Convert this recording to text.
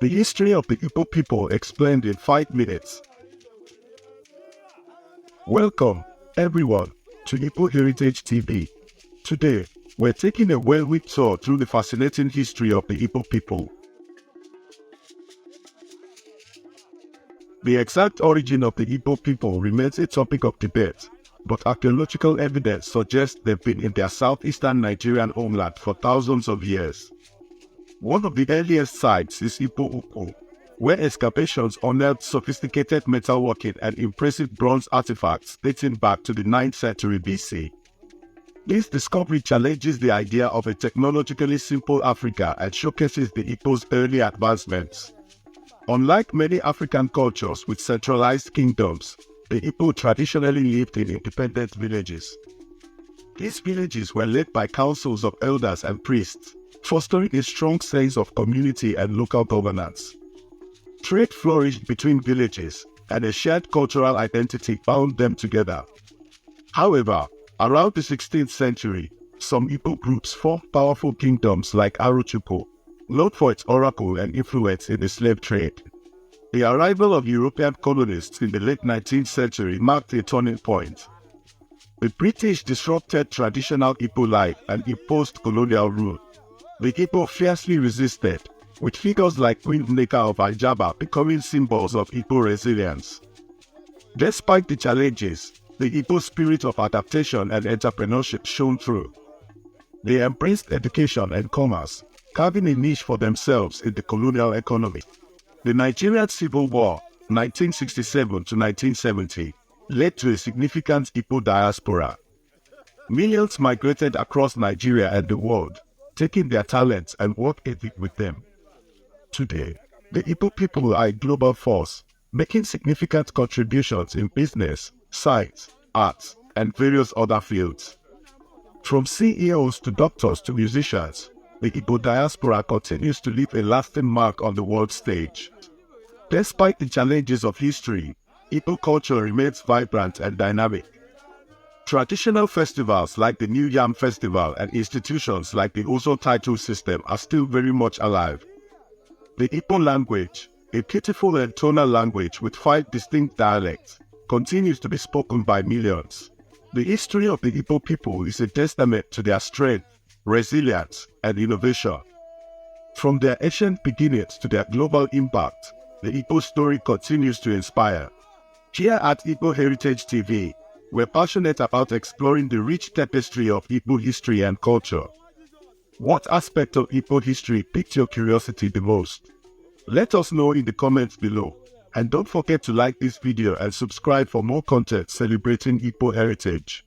The history of the Igbo people explained in 5 minutes. Welcome, everyone, to Igbo Heritage TV. Today, we're taking a whirlwind tour through the fascinating history of the Igbo people. The exact origin of the Igbo people remains a topic of debate, but archaeological evidence suggests they've been in their southeastern Nigerian homeland for thousands of years. One of the earliest sites is Igbo Ukwu, where excavations unearthed sophisticated metalworking and impressive bronze artifacts dating back to the 9th century BC. This discovery challenges the idea of a technologically simple Africa and showcases the Igbo's early advancements. Unlike many African cultures with centralized kingdoms, the Igbo traditionally lived in independent villages. These villages were led by councils of elders and priests, fostering a strong sense of community and local governance. Trade flourished between villages, and a shared cultural identity bound them together. However, around the 16th century, some Igbo groups formed powerful kingdoms like Arochukwu, known for its oracle and influence in the slave trade. The arrival of European colonists in the late 19th century marked a turning point. The British disrupted traditional Igbo life and imposed colonial rule. The Igbo fiercely resisted, with figures like Queen Nneka of Ajaba becoming symbols of Igbo resilience. Despite the challenges, the Igbo spirit of adaptation and entrepreneurship shone through. They embraced education and commerce, carving a niche for themselves in the colonial economy. The Nigerian Civil War, 1967 to 1970, led to a significant Igbo diaspora. Millions migrated across Nigeria and the world, taking their talents and work ethic with them. Today, the Igbo people are a global force, making significant contributions in business, science, arts, and various other fields. From CEOs to doctors to musicians, the Igbo diaspora continues to leave a lasting mark on the world stage. Despite the challenges of history, Igbo culture remains vibrant and dynamic. Traditional festivals like the New Yam Festival and institutions like the Ozo title system are still very much alive. The Igbo language, a beautiful and tonal language with 5 distinct dialects, continues to be spoken by millions. The history of the Igbo people is a testament to their strength, resilience, and innovation. From their ancient beginnings to their global impact, the Igbo story continues to inspire. Here at Igbo Heritage TV, we're passionate about exploring the rich tapestry of Igbo history and culture. What aspect of Igbo history piqued your curiosity the most? Let us know in the comments below. And don't forget to like this video and subscribe for more content celebrating Igbo heritage.